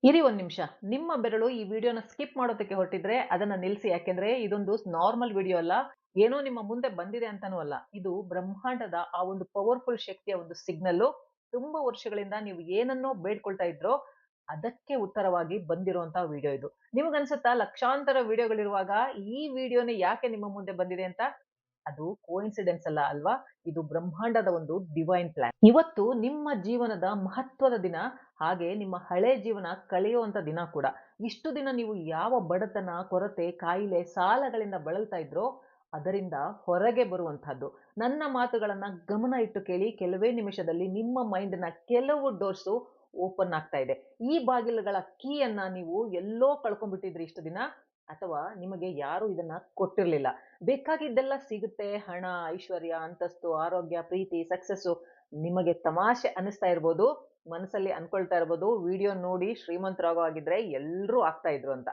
ಇರಿ ಒಂದ್ ನಿಮಿಷ. ನಿಮ್ಮ ಬೆರಳು ಈ ವಿಡಿಯೋನ ಸ್ಕಿಪ್ ಮಾಡೋದಕ್ಕೆ ಹೊರಟಿದ್ರೆ ಅದನ್ನ ನಿಲ್ಸಿ. ಯಾಕೆಂದ್ರೆ ಇದೊಂದು ನಾರ್ಮಲ್ ವಿಡಿಯೋ ಅಲ್ಲ. ಏನೋ ನಿಮ್ಮ ಮುಂದೆ ಬಂದಿದೆ ಅಂತಾನೂ ಅಲ್ಲ. ಇದು ಬ್ರಹ್ಮಾಂಡದ ಆ ಒಂದು ಪವರ್‌ಫುಲ್ ಶಕ್ತಿಯ ಒಂದು ಸಿಗ್ನಲ್ಲು. ತುಂಬಾ ವರ್ಷಗಳಿಂದ ನೀವು ಏನನ್ನೋ ಬೇಡ್ಕೊಳ್ತಾ ಇದ್ರೋ, ಅದಕ್ಕೆ ಉತ್ತರವಾಗಿ ಬಂದಿರುವಂತ ವಿಡಿಯೋ ಇದು. ನಿಮಗನ್ಸುತ್ತಾ ಲಕ್ಷಾಂತರ ವಿಡಿಯೋಗಳಿರುವಾಗ ಈ ವಿಡಿಯೋನೇ ಯಾಕೆ ನಿಮ್ಮ ಮುಂದೆ ಬಂದಿದೆ ಅಂತ? ಅದು ಕೋಇನ್ಸಿಡೆನ್ಸ್ ಅಲ್ಲ ಅಲ್ವಾ? ಇದು ಬ್ರಹ್ಮಾಂಡದ ಒಂದು ಡಿವೈನ್ ಪ್ಲಾನ್. ಇವತ್ತು ನಿಮ್ಮ ಜೀವನದ ಮಹತ್ವದ ದಿನ, ಹಾಗೆ ನಿಮ್ಮ ಹಳೆ ಜೀವನ ಕಳೆಯುವಂತ ದಿನ ಕೂಡ. ಇಷ್ಟು ದಿನ ನೀವು ಯಾವ ಬಡತನ, ಕೊರತೆ, ಕಾಯಿಲೆ, ಸಾಲಗಳಿಂದ ಬಳಲ್ತಾ ಇದ್ರೋ, ಅದರಿಂದ ಹೊರಗೆ ಬರುವಂತಹದ್ದು. ನನ್ನ ಮಾತುಗಳನ್ನ ಗಮನ ಇಟ್ಟು ಕೇಳಿ. ಕೆಲವೇ ನಿಮಿಷದಲ್ಲಿ ನಿಮ್ಮ ಮೈಂಡ್‌ನ ಕೆಲವು ಡೋರ್ಸು ಓಪನ್ ಆಗ್ತಾ ಇದೆ. ಈ ಬಾಗಿಲುಗಳ ಕೀಯನ್ನ ನೀವು ಎಲ್ಲೋ ಕಳ್ಕೊಂಡ್ಬಿಟ್ಟಿದ್ರಿ ಇಷ್ಟು ದಿನ, ಅಥವಾ ನಿಮಗೆ ಯಾರು ಇದನ್ನ ಕೊಟ್ಟಿರ್ಲಿಲ್ಲ. ಬೇಕಾಗಿದ್ದೆಲ್ಲ ಸಿಗುತ್ತೆ. ಹಣ, ಐಶ್ವರ್ಯ, ಅಂತಸ್ತು, ಆರೋಗ್ಯ, ಪ್ರೀತಿ, ಸಕ್ಸಸ್ಸು. ನಿಮಗೆ ತಮಾಷೆ ಅನಿಸ್ತಾ ಇರ್ಬೋದು. ಮನಸ್ಸಲ್ಲಿ ಅನ್ಕೊಳ್ತಾ ಇರ್ಬೋದು, ವಿಡಿಯೋ ನೋಡಿ ಶ್ರೀಮಂತರಾಗೋ ಹಾಗಿದ್ರೆ ಎಲ್ರೂ ಆಗ್ತಾ ಇದ್ರು ಅಂತ.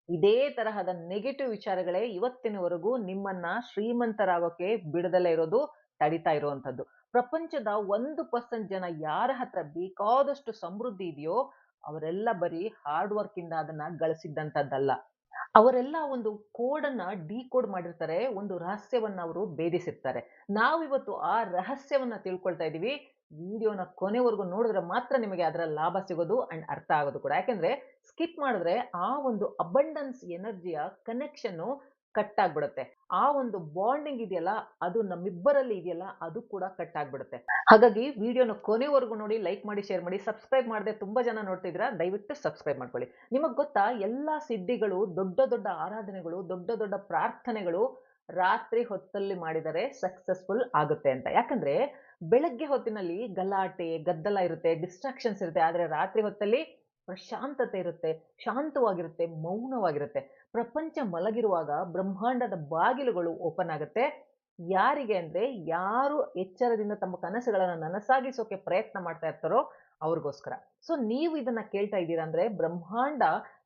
ಇದೇ ತರಹದ ನೆಗೆಟಿವ್ ವಿಚಾರಗಳೇ ಇವತ್ತಿನವರೆಗೂ ನಿಮ್ಮನ್ನ ಶ್ರೀಮಂತರಾಗೋಕೆ ಬಿಡದಲೇ ಇರೋದು, ತಡಿತಾ ಇರುವಂತದ್ದು. ಪ್ರಪಂಚದ 1% ಜನ ಯಾರ ಹತ್ರ ಬೇಕಾದಷ್ಟು ಸಮೃದ್ಧಿ ಇದೆಯೋ, ಅವರೆಲ್ಲ ಬರೀ ಹಾರ್ಡ್ ವರ್ಕ್ ಇಂದ ಅದನ್ನ ಗಳಿಸಿದ್ದಂತದ್ದಲ್ಲ. ಅವರೆಲ್ಲ ಒಂದು ಕೋಡನ್ನ ಡಿಕೋಡ್ ಮಾಡಿರ್ತಾರೆ. ಒಂದು ರಹಸ್ಯವನ್ನ ಅವರು ಭೇದಿಸಿರ್ತಾರೆ. ನಾವಿವತ್ತು ಆ ರಹಸ್ಯವನ್ನ ತಿಳ್ಕೊಳ್ತಾ ಇದೀವಿ. ವಿಡಿಯೋನ ಕೊನೆವರೆಗೂ ನೋಡಿದ್ರೆ ಮಾತ್ರ ನಿಮಗೆ ಅದರ ಲಾಭ ಸಿಗೋದು ಅಂಡ್ ಅರ್ಥ ಆಗೋದು ಕೂಡ. ಯಾಕೆಂದ್ರೆ ಸ್ಕಿಪ್ ಮಾಡಿದ್ರೆ ಆ ಒಂದು ಅಬಂಡನ್ಸ್ ಎನರ್ಜಿಯ ಕನೆಕ್ಷನ್ನು ಕಟ್ ಆಗ್ಬಿಡುತ್ತೆ. ಆ ಒಂದು ಬಾಂಡಿಂಗ್ ಇದೆಯಲ್ಲ, ಅದು ನಮ್ಮಿಬ್ಬರಲ್ಲಿ ಇದೆಯಲ್ಲ, ಅದು ಕೂಡ ಕಟ್ ಆಗ್ಬಿಡುತ್ತೆ. ಹಾಗಾಗಿ ವಿಡಿಯೋನ ಕೊನೆವರೆಗೂ ನೋಡಿ, ಲೈಕ್ ಮಾಡಿ, ಶೇರ್ ಮಾಡಿ. ಸಬ್ಸ್ಕ್ರೈಬ್ ಮಾಡದೆ ತುಂಬಾ ಜನ ನೋಡ್ತಿದ್ದೀರಾ, ದಯವಿಟ್ಟು ಸಬ್ಸ್ಕ್ರೈಬ್ ಮಾಡ್ಕೊಳ್ಳಿ. ನಿಮಗ್ ಗೊತ್ತಾ, ಎಲ್ಲಾ ಸಿದ್ಧಿಗಳು, ದೊಡ್ಡ ದೊಡ್ಡ ಆರಾಧನೆಗಳು, ದೊಡ್ಡ ದೊಡ್ಡ ಪ್ರಾರ್ಥನೆಗಳು ರಾತ್ರಿ ಹೊತ್ತಲ್ಲಿ ಮಾಡಿದರೆ ಸಕ್ಸಸ್ಫುಲ್ ಆಗುತ್ತೆ ಅಂತ. ಯಾಕಂದ್ರೆ ಬೆಳಗ್ಗೆ ಹೊತ್ತಿನಲ್ಲಿ ಗಲಾಟೆ, ಗದ್ದಲ ಇರುತ್ತೆ, ಡಿಸ್ಟ್ರಾಕ್ಷನ್ಸ್ ಇರುತ್ತೆ. ಆದ್ರೆ ರಾತ್ರಿ ಹೊತ್ತಲ್ಲಿ ಪ್ರಶಾಂತತೆ ಇರುತ್ತೆ, ಶಾಂತವಾಗಿರುತ್ತೆ, ಮೌನವಾಗಿರುತ್ತೆ. ಪ್ರಪಂಚ ಮಲಗಿರುವಾಗ ಬ್ರಹ್ಮಾಂಡದ ಬಾಗಿಲುಗಳು ಓಪನ್ ಆಗುತ್ತೆ. ಯಾರಿಗೆ ಅಂದ್ರೆ, ಯಾರು ಎಚ್ಚರದಿಂದ ತಮ್ಮ ಕನಸುಗಳನ್ನ ನನಸಾಗಿಸೋಕೆ ಪ್ರಯತ್ನ ಮಾಡ್ತಾ ಇರ್ತಾರೋ ಅವ್ರಿಗೋಸ್ಕರ. ಸೊ ನೀವು ಇದನ್ನ ಕೇಳ್ತಾ ಇದ್ದೀರಾ ಅಂದ್ರೆ ಬ್ರಹ್ಮಾಂಡ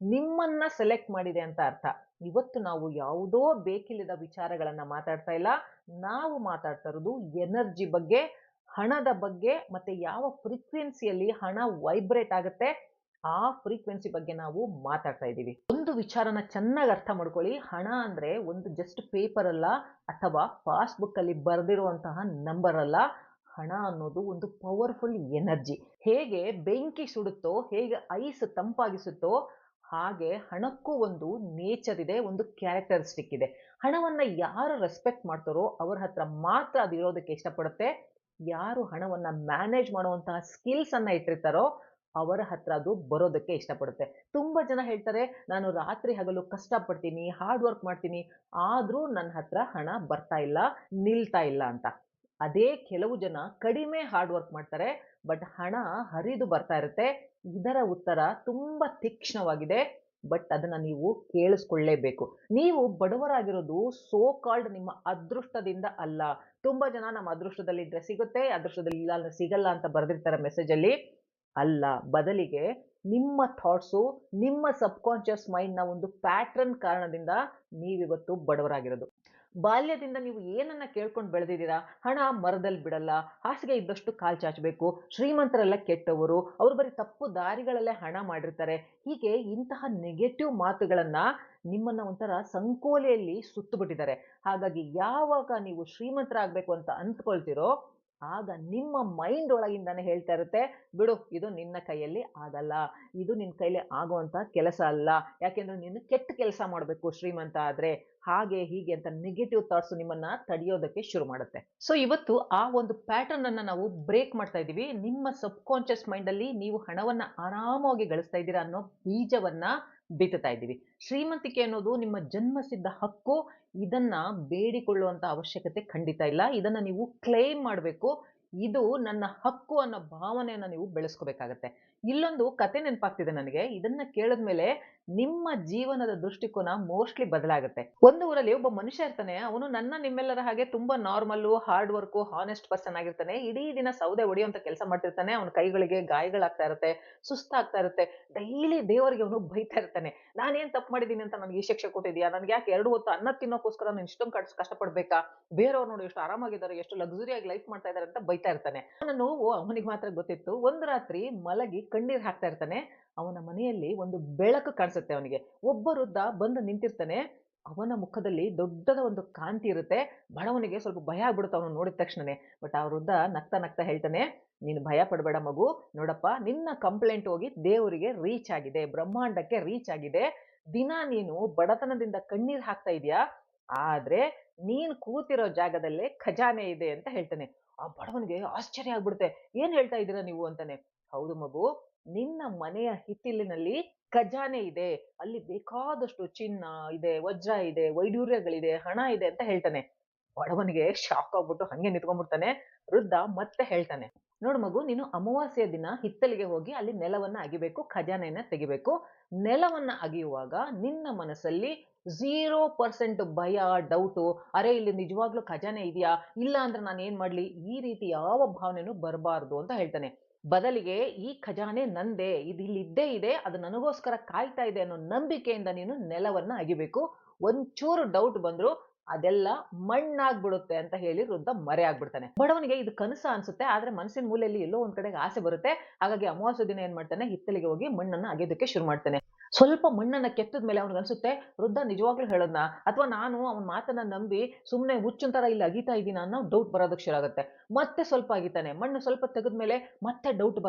ನಿಮ್ಮನ್ನ ಸೆಲೆಕ್ಟ್ ಮಾಡಿದೆ ಅಂತ ಅರ್ಥ. ಇವತ್ತು ನಾವು ಯಾವುದೋ ಬೇಕಿಲ್ಲದ ವಿಚಾರಗಳನ್ನ ಮಾತಾಡ್ತಾ ಇಲ್ಲ. ನಾವು ಮಾತಾಡ್ತಾ ಇರೋದು ಎನರ್ಜಿ ಬಗ್ಗೆ, ಹಣದ ಬಗ್ಗೆ, ಮತ್ತೆ ಯಾವ ಫ್ರೀಕ್ವೆನ್ಸಿಯಲ್ಲಿ ಹಣ ವೈಬ್ರೇಟ್ ಆಗುತ್ತೆ, ಆ ಫ್ರೀಕ್ವೆನ್ಸಿ ಬಗ್ಗೆ ನಾವು ಮಾತಾಡ್ತಾ ಇದ್ದೀವಿ. ಒಂದು ವಿಚಾರನ ಚೆನ್ನಾಗಿ ಅರ್ಥ ಮಾಡ್ಕೊಳ್ಳಿ. ಹಣ ಅಂದ್ರೆ ಒಂದು ಜಸ್ಟ್ ಪೇಪರ್ ಅಲ್ಲ, ಅಥವಾ ಪಾಸ್‌ಬುಕ್ ಅಲ್ಲಿ ಬರೆದಿರುವಂತಹ ನಂಬರ್ ಅಲ್ಲ. ಹಣ ಅನ್ನೋದು ಒಂದು ಪವರ್‌ಫುಲ್ ಎನರ್ಜಿ. ಹೇಗೆ ಬೆಂಕಿ ಸುಡುತ್ತೋ, ಹೇಗೆ ಐಸ್ ತಂಪಾಗಿಸುತ್ತೋ, ಹಾಗೆ ಹಣಕ್ಕೂ ಒಂದು ನೇಚರ್ ಇದೆ, ಒಂದು ಕ್ಯಾರೆಕ್ಟರಿಸ್ಟಿಕ್ ಇದೆ. ಹಣವನ್ನ ಯಾರು ರೆಸ್ಪೆಕ್ಟ್ ಮಾಡ್ತಾರೋ ಅವ್ರ ಹತ್ರ ಮಾತ್ರ ಅದು ಇರೋದಕ್ಕೆ ಇಷ್ಟಪಡುತ್ತೆ. ಯಾರು ಹಣವನ್ನ ಮ್ಯಾನೇಜ್ ಮಾಡುವಂತಹ ಸ್ಕಿಲ್ಸ್ ಅನ್ನ ಇಟ್ಟಿರ್ತಾರೋ ಅವರ ಹತ್ರ ಅದು ಬರೋದಕ್ಕೆ ಇಷ್ಟಪಡುತ್ತೆ. ತುಂಬಾ ಜನ ಹೇಳ್ತಾರೆ, ನಾನು ರಾತ್ರಿ ಹಗಲು ಕಷ್ಟಪಡ್ತೀನಿ, ಹಾರ್ಡ್ ವರ್ಕ್ ಮಾಡ್ತೀನಿ, ಆದ್ರೂ ನನ್ನ ಹತ್ರ ಹಣ ಬರ್ತಾ ಇಲ್ಲ, ನಿಲ್ತಾ ಇಲ್ಲ ಅಂತ. ಅದೇ ಕೆಲವು ಜನ ಕಡಿಮೆ ಹಾರ್ಡ್ ವರ್ಕ್ ಮಾಡ್ತಾರೆ, ಬಟ್ ಹಣ ಹರಿದು ಬರ್ತಾ ಇರುತ್ತೆ. ಇದರ ಉತ್ತರ ತುಂಬಾ ತೀಕ್ಷ್ಣವಾಗಿದೆ, ಬಟ್ ಅದನ್ನ ನೀವು ಕೇಳಿಸ್ಕೊಳ್ಳೇಬೇಕು. ನೀವು ಬಡವರಾಗಿರೋದು ಸೋ ಕಾಲ್ಡ್ ನಿಮ್ಮ ಅದೃಷ್ಟದಿಂದ ಅಲ್ಲ. ತುಂಬಾ ಜನ ನಮ್ಮ ಅದೃಷ್ಟದಲ್ಲಿ ಇದ್ರೆ ಸಿಗುತ್ತೆ, ಅದೃಷ್ಟದಲ್ಲಿ ಇಲ್ಲ ಅಂದ್ರೆ ಸಿಗಲ್ಲ ಅಂತ ಬರ್ದಿರ್ತಾರೆ ಮೆಸೇಜ್ ಅಲ್ಲಿ. ಅಲ್ಲ, ಬದಲಿಗೆ ನಿಮ್ಮ ಥಾಟ್ಸು, ನಿಮ್ಮ ಸಬ್ಕಾನ್ಷಿಯಸ್ ಮೈಂಡ್‌ನ ಒಂದು ಪ್ಯಾಟರ್ನ್ ಕಾರಣದಿಂದ ನೀವಿವತ್ತು ಬಡವರಾಗಿರೋದು. ಬಾಲ್ಯದಿಂದ ನೀವು ಏನನ್ನ ಕೇಳ್ಕೊಂಡು ಬೆಳೆದಿದ್ದೀರಾ? ಹಣ ಮರದಲ್ಲಿ ಬಿಡಲ್ಲ, ಹಾಸಿಗೆ ಇದ್ದಷ್ಟು ಕಾಲು ಚಾಚಬೇಕು, ಶ್ರೀಮಂತರೆಲ್ಲ ಕೆಟ್ಟವರು, ಅವರು ಬರೀ ತಪ್ಪು ದಾರಿಗಳಲ್ಲೇ ಹಣ ಮಾಡಿರ್ತಾರೆ. ಹೀಗೆ ಇಂತಹ ನೆಗೆಟಿವ್ ಮಾತುಗಳನ್ನ ನಿಮ್ಮನ್ನ ಒಂಥರ ಸಂಕೋಲೆಯಲ್ಲಿ ಸುತ್ತಬಿಟ್ಟಿದ್ದಾರೆ. ಹಾಗಾಗಿ ಯಾವಾಗ ನೀವು ಶ್ರೀಮಂತರಾಗಬೇಕು ಅಂತ ಅಂದ್ಕೊಳ್ತೀರೋ, ಆಗ ನಿಮ್ಮ ಮೈಂಡ್ ಒಳಗಿಂದಾನೇ ಹೇಳ್ತಾ ಇರುತ್ತೆ, ಬಿಡು ಇದು ನಿನ್ನ ಕೈಯಲ್ಲಿ ಆಗಲ್ಲ, ಇದು ನಿನ್ನ ಕೈಲಿ ಆಗುವಂತ ಕೆಲಸ ಅಲ್ಲ, ಯಾಕೆಂದ್ರೆ ನೀನು ಕೆಟ್ಟ ಕೆಲಸ ಮಾಡಬೇಕು ಶ್ರೀಮಂತ ಆದ್ರೆ, ಹಾಗೆ ಹೀಗೆ ಅಂತ ನೆಗೆಟಿವ್ ಥಾಟ್ಸ್ ನಿಮ್ಮನ್ನ ತಡೆಯೋದಕ್ಕೆ ಶುರು ಮಾಡುತ್ತೆ. ಸೊ ಇವತ್ತು ಆ ಒಂದು ಪ್ಯಾಟರ್ನ್ ಅನ್ನ ನಾವು ಬ್ರೇಕ್ ಮಾಡ್ತಾ ಇದೀವಿ. ನಿಮ್ಮ ಸಬ್ ಕಾನ್ಶಿಯಸ್ ಮೈಂಡ್ ಅಲ್ಲಿ ನೀವು ಹಣವನ್ನ ಆರಾಮವಾಗಿ ಗಳಿಸ್ತಾ ಇದ್ದೀರಾ ಅನ್ನೋ ಬೀಜವನ್ನ ಬಿತ್ತುತ್ತಾ ಇದ್ದೀವಿ. ಶ್ರೀಮಂತಿಕೆ ಅನ್ನೋದು ನಿಮ್ಮ ಜನ್ಮಸಿದ್ಧ ಹಕ್ಕು. ಇದನ್ನ ಬೇಡಿಕೊಳ್ಳುವಂತ ಅವಶ್ಯಕತೆ ಖಂಡಿತ ಇಲ್ಲ. ಇದನ್ನ ನೀವು ಕ್ಲೇಮ್ ಮಾಡಬೇಕು. ಇದು ನನ್ನ ಹಕ್ಕು ಅನ್ನೋ ಭಾವನೆಯನ್ನ ನೀವು ಬೆಳೆಸ್ಕೋಬೇಕಾಗತ್ತೆ. ಇಲ್ಲೊಂದು ಕತೆ ನೆನಪಾಗ್ತಿದೆ ನನಗೆ. ಇದನ್ನ ಕೇಳಿದ್ಮೇಲೆ ನಿಮ್ಮ ಜೀವನದ ದೃಷ್ಟಿಕೋನ ಮೋಸ್ಟ್ಲಿ ಬದಲಾಗುತ್ತೆ. ಒಂದು ಊರಲ್ಲಿ ಒಬ್ಬ ಮನುಷ್ಯ ಇರ್ತಾನೆ. ಅವನು ನಿಮ್ಮೆಲ್ಲರ ಹಾಗೆ ತುಂಬಾ normal, hard work, honest person ಆಗಿರ್ತಾನೆ. ಇಡೀ ದಿನ ಸೌದೆ ಹೊಡೆಯುವಂತ ಕೆಲಸ ಮಾಡ್ತಿರ್ತಾನೆ. ಅವನ ಕೈಗಳಿಗೆ ಗಾಯಗಳಾಗ್ತಾ ಇರುತ್ತೆ, ಸುಸ್ತಾಗ್ತಾ ಇರುತ್ತೆ. ಡೈಲಿ ದೇವರಿಗೆ ಅವನು ಬೈತಾ ಇರ್ತಾನೆ. ನಾನೇನ್ ತಪ್ಪು ಮಾಡಿದ್ದೀನಿ ಅಂತ ನನಗೆ ಈ ಶಿಕ್ಷೆ ಕೊಟ್ಟಿದ್ಯಾ? ನನ್ಗೆ ಯಾಕೆ 2 ಹೊತ್ತು ಅನ್ನ ತಿನ್ನೋಕ್ಕೋಸ್ಕರ ನಾನು ಇಷ್ಟೊಂದು ಕಷ್ಟಪಡ್ಬೇಕಾ? ಬೇರೆಯವ್ರು ನೋಡಿ ಎಷ್ಟು ಆರಾಮಾಗಿದ್ದಾರೆ, ಎಷ್ಟು ಲಕ್ಸುರಿಯಾಗಿ ಲೈಫ್ ಮಾಡ್ತಾ ಇದ್ದಾರೆ ಅಂತ ಬೈತಾ ಇರ್ತಾನೆ. ಅವನ ನೋವು ಅವನಿಗೆ ಮಾತ್ರ ಗೊತ್ತಿತ್ತು. ಒಂದು ರಾತ್ರಿ ಮಲಗಿ ಕಣ್ಣೀರ್ ಹಾಕ್ತಾ ಇರ್ತಾನೆ. ಅವನ ಮನೆಯಲ್ಲಿ ಒಂದು ಬೆಳಕು ಕಾಣಿಸುತ್ತೆ ಅವನಿಗೆ. ಒಬ್ಬ ವೃದ್ಧ ಬಂದು ನಿಂತಿರ್ತಾನೆ. ಅವನ ಮುಖದಲ್ಲಿ ದೊಡ್ಡದ ಒಂದು ಕಾಂತಿ ಇರುತ್ತೆ. ಬಡವನಿಗೆ ಸ್ವಲ್ಪ ಭಯ ಆಗ್ಬಿಡುತ್ತೆ ಅವನು ನೋಡಿದ ತಕ್ಷಣನೇ. ಬಟ್ ಆ ವೃದ್ಧ ನಗ್ತಾ ನಗ್ತಾ ಹೇಳ್ತಾನೆ, ನೀನು ಭಯ ಪಡಬೇಡ ಮಗು. ನೋಡಪ್ಪ, ನಿನ್ನ ಕಂಪ್ಲೇಂಟ್ ಹೋಗಿ ದೇವರಿಗೆ ರೀಚ್ ಆಗಿದೆ, ಬ್ರಹ್ಮಾಂಡಕ್ಕೆ ರೀಚ್ ಆಗಿದೆ. ದಿನ ನೀನು ಬಡತನದಿಂದ ಕಣ್ಣೀರ್ ಹಾಕ್ತಾ ಇದೀಯಾ, ಆದ್ರೆ ನೀನ್ ಕೂತಿರೋ ಜಾಗದಲ್ಲೇ ಖಜಾನೆ ಇದೆ ಅಂತ ಹೇಳ್ತಾನೆ. ಆ ಬಡವನಿಗೆ ಆಶ್ಚರ್ಯ ಆಗ್ಬಿಡುತ್ತೆ. ಏನ್ ಹೇಳ್ತಾ ಇದ್ದೀರಾ ನೀವು ಅಂತಾನೆ. ಹೌದು ಮಗು, ನಿನ್ನ ಮನೆಯ ಹಿತ್ತಿಲಿನಲ್ಲಿ ಖಜಾನೆ ಇದೆ. ಅಲ್ಲಿ ಬೇಕಾದಷ್ಟು ಚಿನ್ನ ಇದೆ, ವಜ್ರ ಇದೆ, ವೈಡೂರ್ಯಗಳಿದೆ, ಹಣ ಇದೆ ಅಂತ ಹೇಳ್ತಾನೆ. ಬಡವನಿಗೆ ಶಾಕ್ ಆಗ್ಬಿಟ್ಟು ಹಂಗೆ ನಿಂತ್ಕೊಂಡ್ಬಿಡ್ತಾನೆ. ವೃದ್ಧ ಮತ್ತೆ ಹೇಳ್ತಾನೆ, ನೋಡು ಮಗು, ನೀನು ಅಮಾವಾಸ್ಯೆಯ ದಿನ ಹಿತ್ತಲಿಗೆ ಹೋಗಿ ಅಲ್ಲಿ ನೆಲವನ್ನ ಅಗಿಬೇಕು, ಖಜಾನೆಯನ್ನ ತೆಗಿಬೇಕು. ನೆಲವನ್ನ ಅಗಿಯುವಾಗ ನಿನ್ನ ಮನಸ್ಸಲ್ಲಿ 0% ಭಯ, ಡೌಟು, ಅರೆ ಇಲ್ಲಿ ನಿಜವಾಗ್ಲೂ ಖಜಾನೆ ಇದೆಯಾ, ಇಲ್ಲ ಅಂದ್ರೆ ನಾನು ಏನ್ ಮಾಡ್ಲಿ, ಈ ರೀತಿ ಯಾವ ಭಾವನೆನೂ ಬರಬಾರ್ದು ಅಂತ ಹೇಳ್ತಾನೆ. ಬದಲಿಗೆ ಈ ಖಜಾನೆ ನಂದೇ, ಇದು ಇಲ್ಲಿ ಇದ್ದೇ ಇದೆ, ಅದು ನನಗೋಸ್ಕರ ಕಾಯ್ತಾ ಇದೆ ಅನ್ನೋ ನಂಬಿಕೆಯಿಂದ ನೀನು ನೆಲವನ್ನ ಅಗಿಬೇಕು. ಒಂಚೂರು ಡೌಟ್ ಬಂದ್ರು ಅದೆಲ್ಲ ಮಣ್ಣಾಗ್ಬಿಡುತ್ತೆ ಅಂತ ಹೇಳಿ ವೃದ್ಧ ಮರೆ ಆಗ್ಬಿಡ್ತಾನೆ. ಬಡವನಿಗೆ ಇದು ಕನಸ ಅನ್ಸುತ್ತೆ, ಆದ್ರೆ ಮನಸ್ಸಿನ ಮೂಲೆಯಲ್ಲಿ ಎಲ್ಲೋ ಒಂದ್ ಕಡೆಗೆ ಆಸೆ ಬರುತ್ತೆ. ಹಾಗಾಗಿ ಅಮಾವಾಸ್ಯೆ ದಿನ ಏನ್ ಮಾಡ್ತಾನೆ, ಹಿತ್ತಲಿಗೆ ಹೋಗಿ ಮಣ್ಣನ್ನ ಅಗೆಯೋದಕ್ಕೆ ಶುರು ಮಾಡ್ತಾನೆ. ಸ್ವಲ್ಪ ಮಣ್ಣನ್ನ ಕೆತ್ತದ ಮೇಲೆ ಅವ್ನಿಗೆ ಅನ್ಸುತ್ತೆ, ವೃದ್ಧ ನಿಜವಾಗ್ಲೂ ಹೇಳೋದ್ನ, ಅಥವಾ ನಾನು ಅವನ ಮಾತನ್ನ ನಂಬಿ ಸುಮ್ನೆ ಹುಚ್ಚನ್ ತರ ಇಲ್ಲಿ ಅಗಿತಾ ಇದ್ದೀನ ಅನ್ನೋ ಡೌಟ್ ಬರೋದಕ್ಕೆ ಶುರು ಆಗುತ್ತೆ. ಮತ್ತೆ ಸ್ವಲ್ಪ ಅಗಿತಾನೆ. ಮಣ್ಣು ಸ್ವಲ್ಪ ತೆಗೆದ್ಮೇಲೆ ಮತ್ತೆ ಡೌಟ್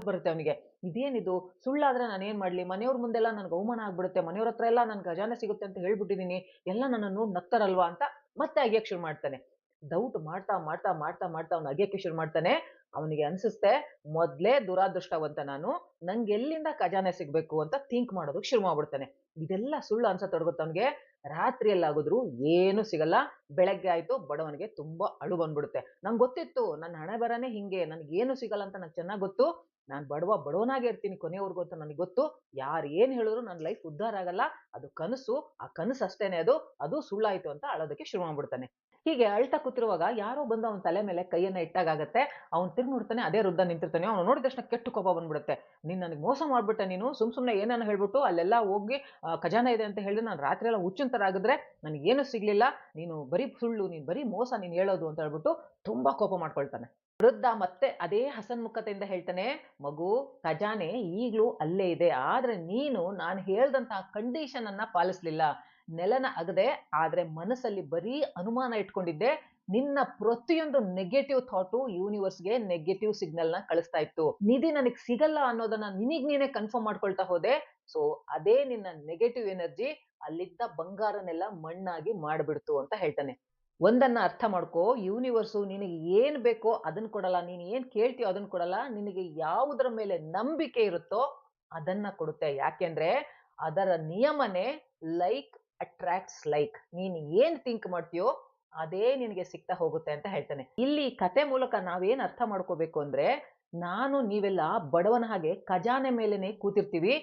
ಬರುತ್ತೆ ಅವನಿಗೆ. ಇದೇನಿದು, ಸುಳ್ಳಾದ್ರೆ ನಾನು ಏನ್ ಮಾಡ್ಲಿ, ಮನೆಯವ್ರ ಮುಂದೆಲ್ಲ ನನ್ಗೆ ಅವಮಾನ ಆಗ್ಬಿಡುತ್ತೆ, ಮನೆಯವ್ರ ಹತ್ರ ಎಲ್ಲ ನನ್ ಖಜಾನೆ ಸಿಗುತ್ತೆ ಅಂತ ಹೇಳ್ಬಿಟ್ಟಿದೀನಿ, ಎಲ್ಲ ನನ್ನನ್ನು ನಗ್ತಾರಲ್ವಾ ಅಂತ ಮತ್ತೆ ಅಗಿಯಕ್ ಶುರು ಮಾಡ್ತಾನೆ. ಡೌಟ್ ಮಾಡ್ತಾ ಮಾಡ್ತಾ ಮಾಡ್ತಾ ಮಾಡ್ತಾ ಅವ್ನು ಅಗಿಯಕ್ಕೆ ಶುರು ಮಾಡ್ತಾನೆ. ಅವನಿಗೆ ಅನ್ಸುತ್ತೆ, ಮೊದ್ಲೇ ದುರಾದೃಷ್ಟವಂತ ನಾನು, ನಂಗೆ ಎಲ್ಲಿಂದ ಖಜಾನೆ ಸಿಗ್ಬೇಕು ಅಂತ ಥಿಂಕ್ ಮಾಡೋದಕ್ಕೆ ಶುರು ಮಾಡ್ಬಿಡ್ತಾನೆ. ಇದೆಲ್ಲ ಸುಳ್ಳು ಅನ್ಸತೊಡಗುತ್ತೆ ಅವನಿಗೆ. ರಾತ್ರಿಯಲ್ಲಾಗಿದ್ರು ಏನು ಸಿಗಲ್ಲ. ಬೆಳಗ್ಗೆ ಆಯ್ತು, ಬಡವನಿಗೆ ತುಂಬಾ ಅಳು ಬಂದ್ಬಿಡುತ್ತೆ. ನಂಗೆ ಗೊತ್ತಿತ್ತು ನನ್ನ ಹಣೆ ಬರನೇ ಹಿಂಗೆ, ನನ್ಗೇನು ಸಿಗಲ್ಲ ಅಂತ ನಂಗೆ ಚೆನ್ನಾಗ್ ಗೊತ್ತು. ನಾನ್ ಬಡವನಾಗೆ ಇರ್ತೀನಿ ಕೊನೆಯವರೆಗೂ ಅಂತ ನನಗೆ ಗೊತ್ತು. ಯಾರು ಏನ್ ಹೇಳಿದ್ರು ನನ್ನ ಲೈಫ್ ಉದ್ಧಾರ ಆಗಲ್ಲ, ಅದು ಕನಸು, ಆ ಕನಸು ಅಷ್ಟೇನೆ, ಅದು ಸುಳ್ಳಾಯ್ತು ಅಂತ ಅಳೋದಕ್ಕೆ ಶುರು ಮಾಡ್ಬಿಡ್ತಾನೆ. ಹೀಗೆ ಅಳ್ತಾ ಕೂತಿರುವಾಗ ಯಾರೋ ಬಂದು ಅವನ ತಲೆ ಮೇಲೆ ಕೈಯನ್ನ ಇಟ್ಟಾಗತ್ತೆ. ಅವ್ನು ತಿರ್ಗಿ ನೋಡ್ತಾನೆ, ಅದೇ ವೃದ್ಧ ನಿಂತಿರ್ತಾನೆ. ಅವ್ನು ನೋಡಿದ ತಕ್ಷಣ ಕೆಟ್ಟ ಕೋಪ ಬಂದ್ಬಿಡುತ್ತೆ. ನೀನ್ ನನಗೆ ಮೋಸ ಮಾಡ್ಬಿಟ್ಟೆ, ನೀನು ಸುಮ್ನೆ ಏನೇನೋ ಹೇಳ್ಬಿಟ್ಟು ಅಲ್ಲೆಲ್ಲ ಹೋಗಿ ಖಜಾನೆ ಇದೆ ಅಂತ ಹೇಳಿ ನಾನು ರಾತ್ರಿ ಎಲ್ಲ ಹುಚ್ಚಿನ ತರ ಆಗಿದ್ರೆ ನನಗೇನು ಸಿಗ್ಲಿಲ್ಲ, ನೀನು ಬರೀ ಸುಳ್ಳು, ನೀನ್ ಬರೀ ಮೋಸ ನೀನ್ ಹೇಳೋದು ಅಂತ ಹೇಳ್ಬಿಟ್ಟು ತುಂಬಾ ಕೋಪ ಮಾಡ್ಕೊಳ್ತಾನೆ. ವೃದ್ಧ ಮತ್ತೆ ಅದೇ ಹಸನ್ಮುಖತೆಯಿಂದ ಹೇಳ್ತಾನೆ, ಮಗು, ಖಜಾನೆ ಈಗ್ಲೂ ಅಲ್ಲೇ ಇದೆ, ಆದ್ರೆ ನೀನು ನಾನು ಹೇಳ್ದಂತಹ ಕಂಡೀಷನ್ ಅನ್ನ ಪಾಲಿಸ್ಲಿಲ್ಲ. ನೆಲನ ಅಗದೆ, ಆದ್ರೆ ಮನಸ್ಸಲ್ಲಿ ಬರೀ ಅನುಮಾನ ಇಟ್ಕೊಂಡಿದ್ದೆ. ನಿನ್ನ ಪ್ರತಿಯೊಂದು ನೆಗೆಟಿವ್ ಥಾಟು ಯೂನಿವರ್ಸ್ಗೆ ನೆಗೆಟಿವ್ ಸಿಗ್ನಲ್ ನ ಕಳಿಸ್ತಾ ಇತ್ತು. ನಿಧಿ ನನಗ್ ಸಿಗಲ್ಲ ಅನ್ನೋದನ್ನ ನಿನಗ್ ನೀನೇ ಕನ್ಫರ್ಮ್ ಮಾಡ್ಕೊಳ್ತಾ ಹೋದೆ. ಸೊ ಅದೇ ನಿನ್ನ ನೆಗೆಟಿವ್ ಎನರ್ಜಿ ಅಲ್ಲಿದ್ದ ಬಂಗಾರನೆಲ್ಲ ಮಣ್ಣಾಗಿ ಮಾಡ್ಬಿಡ್ತು ಅಂತ ಹೇಳ್ತಾನೆ. ಒಂದನ್ನ ಅರ್ಥ ಮಾಡ್ಕೋ, ಯೂನಿವರ್ಸು ನಿನಗೆ ಏನ್ ಬೇಕೋ ಅದನ್ನ ಕೊಡಲ್ಲ, ನೀನ್ ಏನ್ ಕೇಳ್ತೀಯೋ ಅದನ್ನ ಕೊಡಲ್ಲ. ನಿನಗೆ ಯಾವುದರ ಮೇಲೆ ನಂಬಿಕೆ ಇರುತ್ತೋ ಅದನ್ನ ಕೊಡುತ್ತೆ. ಯಾಕೆಂದ್ರೆ ಅದರ ನಿಯಮನೇ ಲೈಕ್ ಅಟ್ರಾಕ್ಟ್ಸ್ ಲೈಕ್. ನೀನ್ ಏನ್ ಥಿಂಕ್ ಮಾಡ್ತೀಯೋ ಅದೇ ನಿನಗೆ ಸಿಗ್ತಾ ಹೋಗುತ್ತೆ ಅಂತ ಹೇಳ್ತಾನೆ. ಇಲ್ಲಿ ಕತೆ ಮೂಲಕ ನಾವೇನ್ ಅರ್ಥ ಮಾಡ್ಕೋಬೇಕು ಅಂದ್ರೆ, ನಾನು ನೀವೆಲ್ಲ ಬಡವನ ಹಾಗೆ ಖಜಾನೆ ಮೇಲೆನೆ ಕೂತಿರ್ತೀವಿ.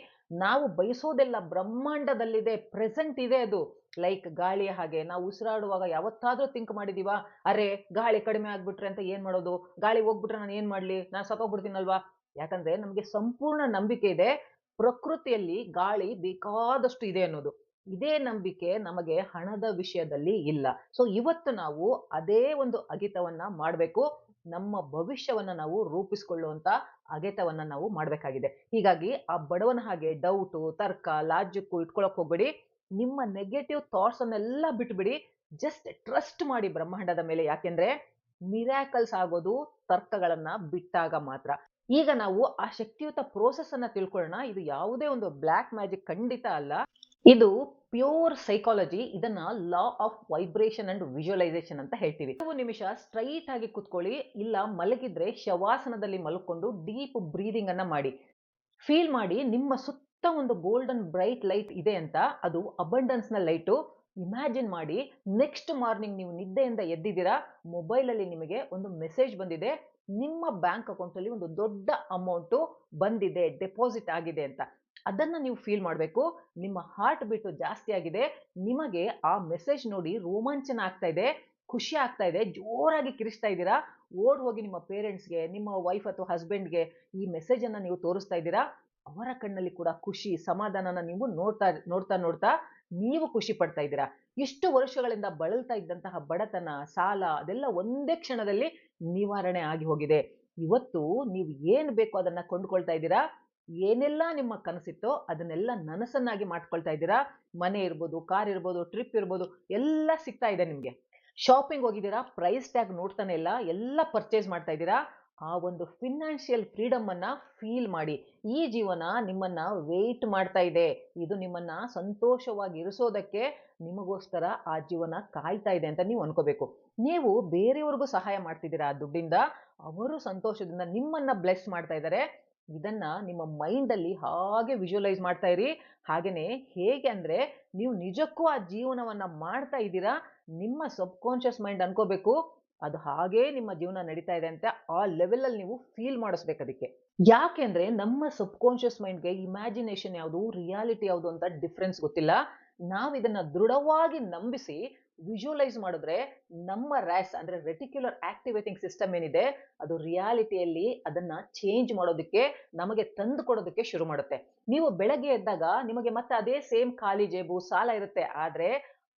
ನಾವು ಬಯಸೋದೆಲ್ಲ ಬ್ರಹ್ಮಾಂಡದಲ್ಲಿದೆ, ಪ್ರೆಸೆಂಟ್ ಇದೆ ಅದು. ಲೈಕ್ ಗಾಳಿಯ ಹಾಗೆ ನಾವು ಉಸಿರಾಡುವಾಗ ಯಾವತ್ತಾದ್ರೂ ಥಿಂಕ್ ಮಾಡಿದೀವಾ, ಅರೆ ಗಾಳಿ ಕಡಿಮೆ ಆಗ್ಬಿಟ್ರೆ ಅಂತ ಏನ್ ಮಾಡೋದು, ಗಾಳಿ ಹೋಗ್ಬಿಟ್ರೆ ನಾನು ಏನ್ ಮಾಡ್ಲಿ, ನಾನು ಸತ್ತೋಗ್ಬಿಡ್ತೀನಲ್ವಾ. ಯಾಕಂದ್ರೆ ನಮ್ಗೆ ಸಂಪೂರ್ಣ ನಂಬಿಕೆ ಇದೆ ಪ್ರಕೃತಿಯಲ್ಲಿ ಗಾಳಿ ಬೇಕಾದಷ್ಟು ಇದೆ ಅನ್ನೋದು. ಇದೇ ನಂಬಿಕೆ ನಮಗೆ ಹಣದ ವಿಷಯದಲ್ಲಿ ಇಲ್ಲ. ಸೊ ಇವತ್ತು ನಾವು ಅದೇ ಒಂದು ಅಗಿತವನ್ನ ಮಾಡ್ಬೇಕು. ನಮ್ಮ ಭವಿಷ್ಯವನ್ನ ನಾವು ರೂಪಿಸ್ಕೊಳ್ಳುವಂತ ಅಗೆತವನ್ನ ನಾವು ಮಾಡ್ಬೇಕಾಗಿದೆ. ಹೀಗಾಗಿ ಆ ಬಡವನ ಹಾಗೆ ಡೌಟು, ತರ್ಕ, ಲಾಜಿಕ್ಕು ಇಟ್ಕೊಳಕ್ ಹೋಗ್ಬೇಡಿ. ನಿಮ್ಮ ನೆಗೆಟಿವ್ ಥಾಟ್ಸ್ ಅನ್ನೆಲ್ಲ ಬಿಟ್ಬಿಡಿ. ಜಸ್ಟ್ ಟ್ರಸ್ಟ್ ಮಾಡಿ ಬ್ರಹ್ಮಾಂಡದ ಮೇಲೆ. ಯಾಕೆಂದ್ರೆ ಮಿರಾಕಲ್ಸ್ ಆಗೋದು ತರ್ಕಗಳನ್ನ ಬಿಟ್ಟಾಗ ಮಾತ್ರ. ಈಗ ನಾವು ಆ ಶಕ್ತಿಯುತ ಪ್ರೋಸೆಸ್ ಅನ್ನ ತಿಳ್ಕೊಳ್ಳೋಣ. ಇದು ಯಾವುದೇ ಒಂದು ಬ್ಲಾಕ್ ಮ್ಯಾಜಿಕ್ ಖಂಡಿತ ಅಲ್ಲ. ಇದು ಪ್ಯೂರ್ ಸೈಕಾಲಜಿ. ಇದನ್ನ law of vibration and visualisation ಅಂತ ಹೇಳ್ತೀವಿ. ಕೆಲವು ನಿಮಿಷ ಸ್ಟ್ರೈಟ್ ಆಗಿ ಕುತ್ಕೊಳ್ಳಿ, ಇಲ್ಲ ಮಲಗಿದ್ರೆ ಶವಾಸನದಲ್ಲಿ ಮಲ್ಕೊಂಡು ಡೀಪ್ ಬ್ರೀದಿಂಗ್ ಅನ್ನ ಮಾಡಿ. ಫೀಲ್ ಮಾಡಿ ನಿಮ್ಮ ಸುತ್ತ ಒಂದು ಗೋಲ್ಡನ್ ಬ್ರೈಟ್ ಲೈಟ್ ಇದೆ ಅಂತ. ಅದು ಅಬಂಡೆನ್ಸ್ ನ ಲೈಟು. ಇಮ್ಯಾಜಿನ್ ಮಾಡಿ, ನೆಕ್ಸ್ಟ್ ಮಾರ್ನಿಂಗ್ ನೀವು ನಿದ್ದೆಯಿಂದ ಎದ್ದಿದ್ದೀರಾ, ಮೊಬೈಲ್ ಅಲ್ಲಿ ನಿಮಗೆ ಒಂದು ಮೆಸೇಜ್ ಬಂದಿದೆ, ನಿಮ್ಮ ಬ್ಯಾಂಕ್ ಅಕೌಂಟ್ ಅಲ್ಲಿ ಒಂದು ದೊಡ್ಡ ಅಮೌಂಟ್ ಬಂದಿದೆ, ಡೆಪಾಸಿಟ್ ಆಗಿದೆ ಅಂತ. ಅದನ್ನ ನೀವು ಫೀಲ್ ಮಾಡಬೇಕು. ನಿಮ್ಮ ಹಾರ್ಟ್ ಬೀಟ್ ಜಾಸ್ತಿ ಆಗಿದೆ. ನಿಮಗೆ ಆ ಮೆಸೇಜ್ ನೋಡಿ ರೋಮಾಂಚನ ಆಗ್ತಾ ಇದೆ, ಖುಷಿ ಆಗ್ತಾ ಇದೆ, ಜೋರಾಗಿ ಕಿರಿಸ್ತಾ ಇದ್ದೀರಾ. ಓಡ್ ಹೋಗಿ ನಿಮ್ಮ ಪೇರೆಂಟ್ಸ್ಗೆ, ನಿಮ್ಮ ವೈಫ್ ಅಥವಾ ಹಸ್ಬೆಂಡ್ಗೆ ಈ ಮೆಸೇಜ್ ಅನ್ನ ನೀವು ತೋರಿಸ್ತಾ ಇದ್ದೀರಾ. ಅವರ ಕಣ್ಣಲ್ಲಿ ಕೂಡ ಖುಷಿ, ಸಮಾಧಾನನ ನೀವು ನೋಡ್ತಾ ನೋಡ್ತಾ ನೀವು ಖುಷಿ ಪಡ್ತಾ ಇದ್ದೀರಾ. ಇಷ್ಟು ವರ್ಷಗಳಿಂದ ಬಳಲ್ತಾ ಇದ್ದಂತಹ ಬಡತನ, ಸಾಲ ಅದೆಲ್ಲ ಒಂದೇ ಕ್ಷಣದಲ್ಲಿ ನಿವಾರಣೆ ಆಗಿ ಹೋಗಿದೆ. ಇವತ್ತು ನೀವು ಏನು ಬೇಕೋ ಅದನ್ನ ಕೊಂಡ್ಕೊಳ್ತಾ ಇದ್ದೀರಾ. ಏನೆಲ್ಲ ನಿಮ್ಮ ಕನಸಿತ್ತೋ ಅದನ್ನೆಲ್ಲ ನನಸನ್ನಾಗಿ ಮಾಡ್ಕೊಳ್ತಾ ಇದ್ದೀರಾ. ಮನೆ ಇರ್ಬೋದು, ಕಾರ್ ಇರ್ಬೋದು, ಟ್ರಿಪ್ ಇರ್ಬೋದು, ಎಲ್ಲ ಸಿಗ್ತಾ ಇದೆ ನಿಮ್ಗೆ. ಶಾಪಿಂಗ್ ಹೋಗಿದ್ದೀರಾ, ಪ್ರೈಸ್ ಟ್ಯಾಗ್ ನೋಡ್ತಾನೆ ಇಲ್ಲ, ಎಲ್ಲ ಪರ್ಚೇಸ್ ಮಾಡ್ತಾ ಇದ್ದೀರಾ. ಆ ಒಂದು ಫಿನಾನ್ಷಿಯಲ್ ಫ್ರೀಡಮ್ ಅನ್ನ ಫೀಲ್ ಮಾಡಿ. ಈ ಜೀವನ ನಿಮ್ಮನ್ನ ವೇಟ್ ಮಾಡ್ತಾ ಇದೆ. ಇದು ನಿಮ್ಮನ್ನ ಸಂತೋಷವಾಗಿ ಇರಿಸೋದಕ್ಕೆ ನಿಮಗೋಸ್ಕರ ಆ ಜೀವನ ಕಾಯ್ತಾ ಇದೆ ಅಂತ ನೀವು ಅನ್ಕೋಬೇಕು. ನೀವು ಬೇರೆಯವ್ರಿಗೂ ಸಹಾಯ ಮಾಡ್ತಿದ್ದೀರಾ ಆ ದುಡ್ಡಿಂದ. ಅವರು ಸಂತೋಷದಿಂದ ನಿಮ್ಮನ್ನ ಬ್ಲೆಸ್ ಮಾಡ್ತಾ ಇದ್ದಾರೆ. ಇದನ್ನ ನಿಮ್ಮ ಮೈಂಡ್ ಅಲ್ಲಿ ಹಾಗೆ ವಿಜುವಲೈಸ್ ಮಾಡ್ತಾ ಇರಿ. ಹಾಗೇನೆ ಹೇಗೆ ಅಂದ್ರೆ ನೀವು ನಿಜಕ್ಕೂ ಆ ಜೀವನವನ್ನ ಮಾಡ್ತಾ ಇದ್ದೀರಾ. ನಿಮ್ಮ ಸಬ್ ಕಾನ್ಶಿಯಸ್ ಮೈಂಡ್ ಅನ್ಕೋಬೇಕು ಅದು ಹಾಗೇ ನಿಮ್ಮ ಜೀವನ ನಡೀತಾ ಇದೆ ಅಂತ. ಆ ಲೆವೆಲ್ ಅಲ್ಲಿ ನೀವು ಫೀಲ್ ಮಾಡಿಸ್ಬೇಕು ಅದಕ್ಕೆ. ಯಾಕೆಂದ್ರೆ ನಮ್ಮ ಸಬ್ ಕಾನ್ಶಿಯಸ್ ಮೈಂಡ್ಗೆ ಇಮ್ಯಾಜಿನೇಷನ್ ಯಾವುದು, ರಿಯಾಲಿಟಿ ಯಾವುದು ಅಂತ ಡಿಫ್ರೆನ್ಸ್ ಗೊತ್ತಿಲ್ಲ. ನಾವು ಇದನ್ನ ದೃಢವಾಗಿ ನಂಬಿಸಿ ವಿಜುವಲೈಸ್ ಮಾಡಿದ್ರೆ ನಮ್ಮ ರ್ಯಾಸ್ ಅಂದ್ರೆ ರೆಟಿಕ್ಯುಲರ್ ಆಕ್ಟಿವೇಟಿಂಗ್ ಸಿಸ್ಟಮ್ ಏನಿದೆ ಅದು ರಿಯಾಲಿಟಿಯಲ್ಲಿ ಅದನ್ನ ಚೇಂಜ್ ಮಾಡೋದಕ್ಕೆ, ನಮಗೆ ತಂದು ಕೊಡೋದಕ್ಕೆ ಶುರು ಮಾಡುತ್ತೆ. ನೀವು ಬೆಳಗ್ಗೆ ಎದ್ದಾಗ ನಿಮಗೆ ಮತ್ತೆ ಅದೇ ಸೇಮ್ ಖಾಲಿ ಜೇಬು, ಸಾಲ ಇರುತ್ತೆ. ಆದ್ರೆ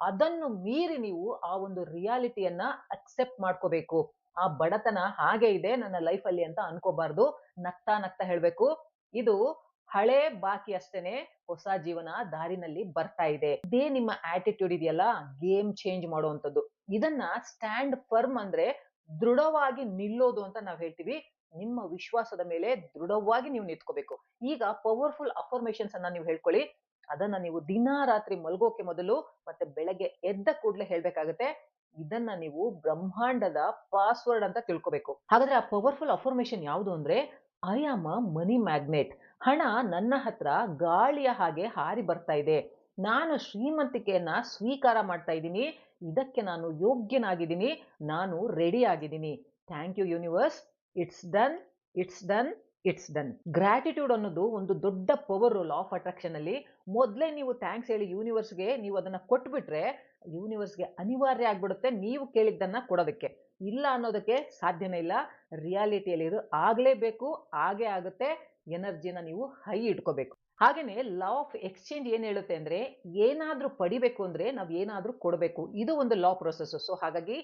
ಅದನ್ನು ಮೀರಿ ನೀವು ಆ ಒಂದು ರಿಯಾಲಿಟಿಯನ್ನ ಅಕ್ಸೆಪ್ಟ್ ಮಾಡ್ಕೋಬೇಕು. ಆ ಬಡತನ ಹಾಗೆ ಇದೆ ನನ್ನ ಲೈಫಲ್ಲಿ ಅಂತ ಅನ್ಕೋಬಾರ್ದು. ನಗ್ತಾ ನಗ್ತಾ ಹೇಳ್ಬೇಕು, ಇದು ಹಳೆ ಬಾಕಿ ಅಷ್ಟೇನೆ, ಹೊಸ ಜೀವನ ದಾರಿನಲ್ಲಿ ಬರ್ತಾ ಇದೆ. ಇದೇ ನಿಮ್ಮ ಆಟಿಟ್ಯೂಡ್ ಇದೆಯಲ್ಲ, ಗೇಮ್ ಚೇಂಜ್ ಮಾಡುವಂಥದ್ದು. ಇದನ್ನ ಸ್ಟ್ಯಾಂಡ್ ಫರ್ಮ್ ಅಂದ್ರೆ ದೃಢವಾಗಿ ನಿಲ್ಲೋದು ಅಂತ ನಾವು ಹೇಳ್ತೀವಿ. ನಿಮ್ಮ ವಿಶ್ವಾಸದ ಮೇಲೆ ದೃಢವಾಗಿ ನೀವು ನಿಂತ್ಕೋಬೇಕು. ಈಗ ಪವರ್ಫುಲ್ ಅಫರ್ಮೇಷನ್ಸ್ ಅನ್ನ ನೀವು ಹೇಳ್ಕೊಳ್ಳಿ. ಅದನ್ನ ನೀವು ದಿನ ರಾತ್ರಿ ಮಲ್ಗೋಕೆ ಮೊದಲು ಮತ್ತೆ ಬೆಳಗ್ಗೆ ಎದ್ದ ಕೂಡಲೇ ಹೇಳ್ಬೇಕಾಗತ್ತೆ. ಇದನ್ನ ನೀವು ಬ್ರಹ್ಮಾಂಡದ ಪಾಸ್ವರ್ಡ್ ಅಂತ ತಿಳ್ಕೋಬೇಕು. ಹಾಗಾದ್ರೆ ಆ ಪವರ್ಫುಲ್ ಅಫರ್ಮೇಷನ್ ಯಾವುದು ಅಂದ್ರೆ, I am a money magnet. ಹಣ ನನ್ನ ಹತ್ರ ಗಾಳಿಯ ಹಾಗೆ ಹಾರಿ ಬರ್ತಾ ಇದೆ. ನಾನು ಶ್ರೀಮಂತಿಕೆಯನ್ನ ಸ್ವೀಕಾರ ಮಾಡ್ತಾ ಇದ್ದೀನಿ. ಇದಕ್ಕೆ ನಾನು ಯೋಗ್ಯನಾಗಿದ್ದೀನಿ. ನಾನು ರೆಡಿ ಆಗಿದ್ದೀನಿ. Thank you universe. It's done, it's done, it's done. Gratitude ಅನ್ನೋದು ಒಂದು ದೊಡ್ಡ ಪವರ್ ಲಾ ಆಫ್ ಅಟ್ರಾಕ್ಷನ್ ಅಲ್ಲಿ. ಮೊದಲೇ ನೀವು ಥ್ಯಾಂಕ್ಸ್ ಹೇಳಿ ಯೂನಿವರ್ಸ್ಗೆ ನೀವು ಅದನ್ನ ಕೊಟ್ಬಿಟ್ರೆ ಯೂನಿವರ್ಸ್ಗೆ ಅನಿವಾರ್ಯ ಆಗ್ಬಿಡುತ್ತೆ ನೀವು ಕೇಳಿದ್ದನ್ನ ಕೊಡೋದಕ್ಕೆ. ಇಲ್ಲ ಅನ್ನೋದಕ್ಕೆ ಸಾಧ್ಯನೇ ಇಲ್ಲ. ರಿಯಾಲಿಟಿಯಲ್ಲಿ ಇದು ಆಗ್ಲೇಬೇಕು, ಆಗೇ ಆಗುತ್ತೆ. ಎನರ್ಜಿನ ನೀವು ಹೈ ಇಟ್ಕೋಬೇಕು. ಹಾಗೇನೆ ಲಾ ಆಫ್ ಎಕ್ಸ್ಚೇಂಜ್ ಏನ್ ಹೇಳುತ್ತೆ ಅಂದ್ರೆ, ಏನಾದ್ರೂ ಪಡಿಬೇಕು ಅಂದ್ರೆ ನಾವ್ ಏನಾದ್ರೂ ಕೊಡಬೇಕು. ಇದು ಒಂದು ಲಾ ಪ್ರೊಸೆಸ್. ಸೊ ಹಾಗಾಗಿ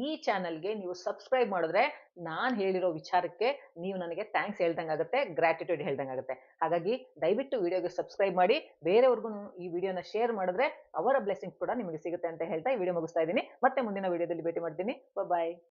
ಈ ಚಾನಲ್ಗೆ ನೀವು ಸಬ್ಸ್ಕ್ರೈಬ್ ಮಾಡಿದ್ರೆ ನಾನ್ ಹೇಳಿರೋ ವಿಚಾರಕ್ಕೆ ನೀವು ನನಗೆ ಥ್ಯಾಂಕ್ಸ್ ಹೇಳ್ದಂಗಾಗುತ್ತೆ, ಗ್ರಾಟಿಟ್ಯೂಡ್ ಹೇಳ್ದಂಗಾಗುತ್ತೆ. ಹಾಗಾಗಿ ದಯವಿಟ್ಟು ವಿಡಿಯೋಗೆ ಸಬ್ಸ್ಕ್ರೈಬ್ ಮಾಡಿ, ಬೇರೆಯವ್ರಿಗೂ ಈ ವಿಡಿಯೋನ ಶೇರ್ ಮಾಡಿದ್ರೆ ಅವರ ಬ್ಲೆಸ್ಸಿಂಗ್ಸ್ ಕೂಡ ನಿಮಗೆ ಸಿಗುತ್ತೆ ಅಂತ ಹೇಳ್ತಾ ಈ ವಿಡಿಯೋ ಮುಗಿಸ್ತಾ ಇದ್ದೀನಿ. ಮತ್ತೆ ಮುಂದಿನ ವಿಡಿಯೋದಲ್ಲಿ ಭೇಟಿ ಮಾಡ್ತೀನಿ. ಬಾಯ್.